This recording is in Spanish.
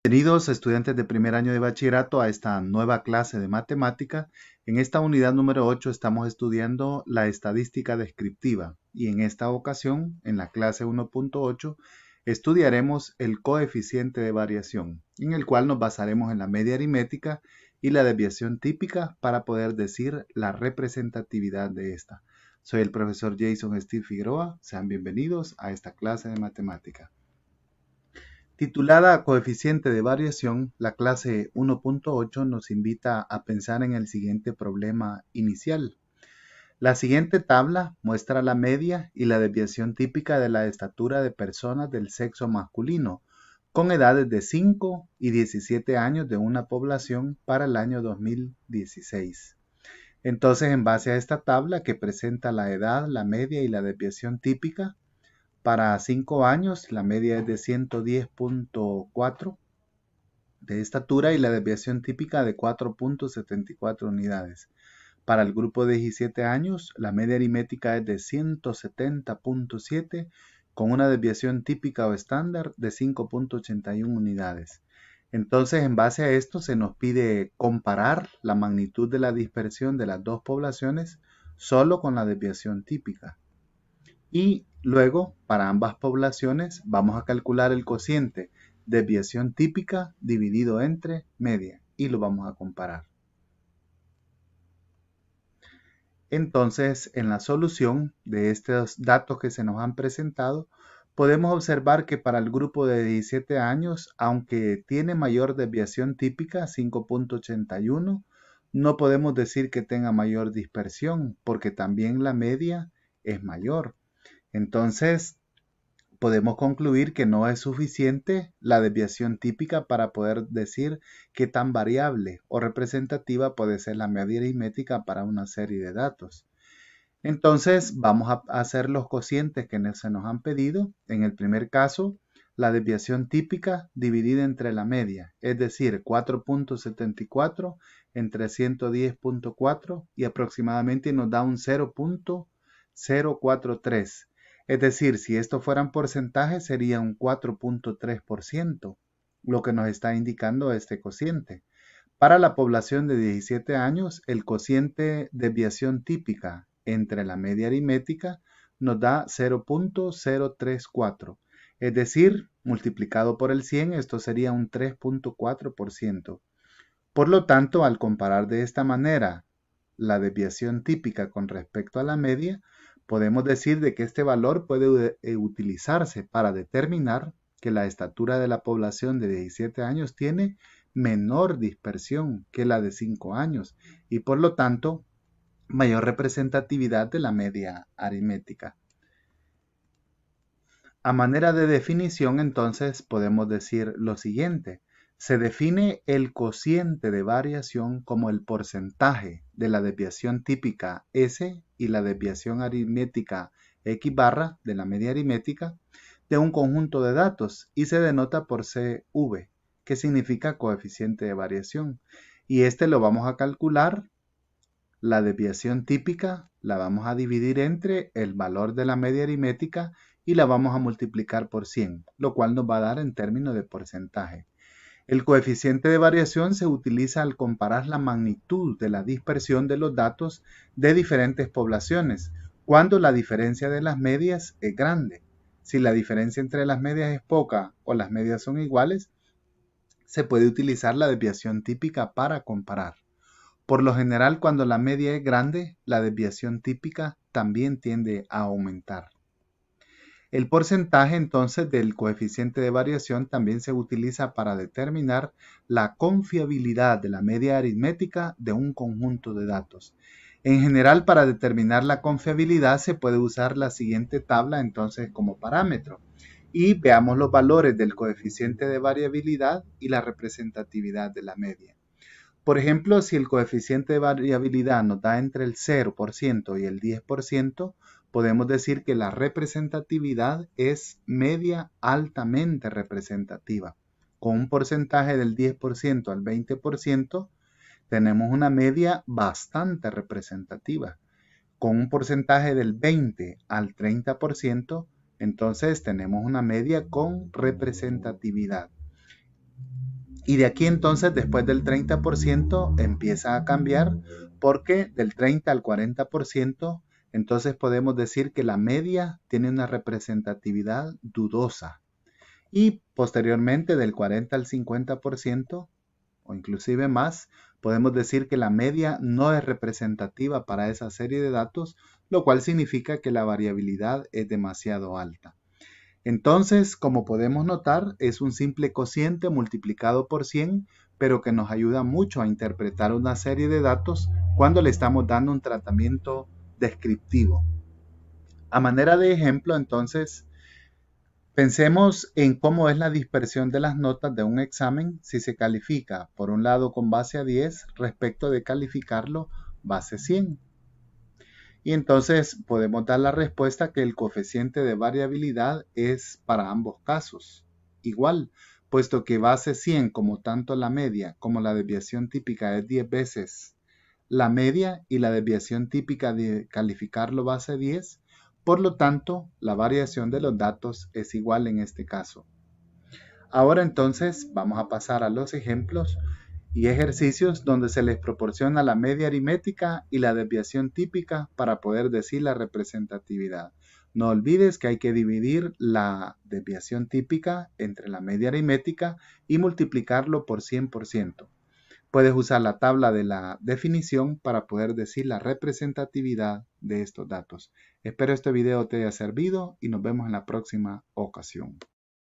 Bienvenidos estudiantes de primer año de bachillerato a esta nueva clase de matemática. En esta unidad número 8 estamos estudiando la estadística descriptiva y en esta ocasión, en la clase 1.8, estudiaremos el coeficiente de variación, en el cual nos basaremos en la media aritmética y la desviación típica para poder decir la representatividad de esta. Soy el profesor Jason Steve Figueroa. Sean bienvenidos a esta clase de matemática. Titulada Coeficiente de variación, la clase 1.8 nos invita a pensar en el siguiente problema inicial. La siguiente tabla muestra la media y la desviación típica de la estatura de personas del sexo masculino con edades de 5 y 17 años de una población para el año 2016. Entonces, en base a esta tabla que presenta la edad, la media y la desviación típica, para 5 años, la media es de 110.4 de estatura y la desviación típica de 4.74 unidades. Para el grupo de 17 años, la media aritmética es de 170.7 con una desviación típica o estándar de 5.81 unidades. Entonces, en base a esto, se nos pide comparar la magnitud de la dispersión de las dos poblaciones solo con la desviación típica. Y luego, para ambas poblaciones, vamos a calcular el cociente desviación típica dividido entre media y lo vamos a comparar. Entonces, en la solución de estos datos que se nos han presentado, podemos observar que para el grupo de 17 años, aunque tiene mayor desviación típica, 5.81, no podemos decir que tenga mayor dispersión, porque también la media es mayor. Entonces, podemos concluir que no es suficiente la desviación típica para poder decir qué tan variable o representativa puede ser la media aritmética para una serie de datos. Entonces, vamos a hacer los cocientes que se nos han pedido. En el primer caso, la desviación típica dividida entre la media, es decir, 4.74 entre 110.4 y aproximadamente nos da un 0.043. Es decir, si esto fueran porcentajes sería un 4.3%, lo que nos está indicando este cociente. Para la población de 17 años, el cociente desviación típica entre la media aritmética nos da 0.034, es decir, multiplicado por el 100, esto sería un 3.4%. Por lo tanto, al comparar de esta manera la desviación típica con respecto a la media, podemos decir de que este valor puede utilizarse para determinar que la estatura de la población de 17 años tiene menor dispersión que la de 5 años y por lo tanto mayor representatividad de la media aritmética. A manera de definición, entonces, podemos decir lo siguiente. Se define el cociente de variación como el porcentaje de la desviación típica S y la desviación aritmética X barra de la media aritmética de un conjunto de datos y se denota por CV, que significa coeficiente de variación. Y este lo vamos a calcular. La desviación típica la vamos a dividir entre el valor de la media aritmética y la vamos a multiplicar por 100, lo cual nos va a dar en términos de porcentaje. El coeficiente de variación se utiliza al comparar la magnitud de la dispersión de los datos de diferentes poblaciones, cuando la diferencia de las medias es grande. Si la diferencia entre las medias es poca o las medias son iguales, se puede utilizar la desviación típica para comparar. Por lo general, cuando la media es grande, la desviación típica también tiende a aumentar. El porcentaje entonces del coeficiente de variación también se utiliza para determinar la confiabilidad de la media aritmética de un conjunto de datos. En general, para determinar la confiabilidad se puede usar la siguiente tabla entonces como parámetro. Y veamos los valores del coeficiente de variabilidad y la representatividad de la media. Por ejemplo, si el coeficiente de variabilidad nos da entre el 0% y el 10%, podemos decir que la representatividad es media altamente representativa. Con un porcentaje del 10% al 20%, tenemos una media bastante representativa. Con un porcentaje del 20 al 30%, entonces tenemos una media con representatividad. Y de aquí entonces, después del 30%, empieza a cambiar porque del 30 al 40%, entonces podemos decir que la media tiene una representatividad dudosa. Y posteriormente, del 40 al 50%, o inclusive más, podemos decir que la media no es representativa para esa serie de datos, lo cual significa que la variabilidad es demasiado alta. Entonces, como podemos notar, es un simple cociente multiplicado por 100, pero que nos ayuda mucho a interpretar una serie de datos cuando le estamos dando un tratamiento descriptivo. A manera de ejemplo, entonces, pensemos en cómo es la dispersión de las notas de un examen si se califica, por un lado, con base a 10 respecto de calificarlo base 100. Y entonces podemos dar la respuesta que el coeficiente de variabilidad es para ambos casos igual, puesto que base 100, como tanto la media como la desviación típica es 10 veces la media y la desviación típica de calificarlo base 10, por lo tanto la variación de los datos es igual en este caso. Ahora entonces vamos a pasar a los ejemplos y ejercicios donde se les proporciona la media aritmética y la desviación típica para poder decir la representatividad. No olvides que hay que dividir la desviación típica entre la media aritmética y multiplicarlo por 100%. Puedes usar la tabla de la definición para poder decir la representatividad de estos datos. Espero este video te haya servido y nos vemos en la próxima ocasión.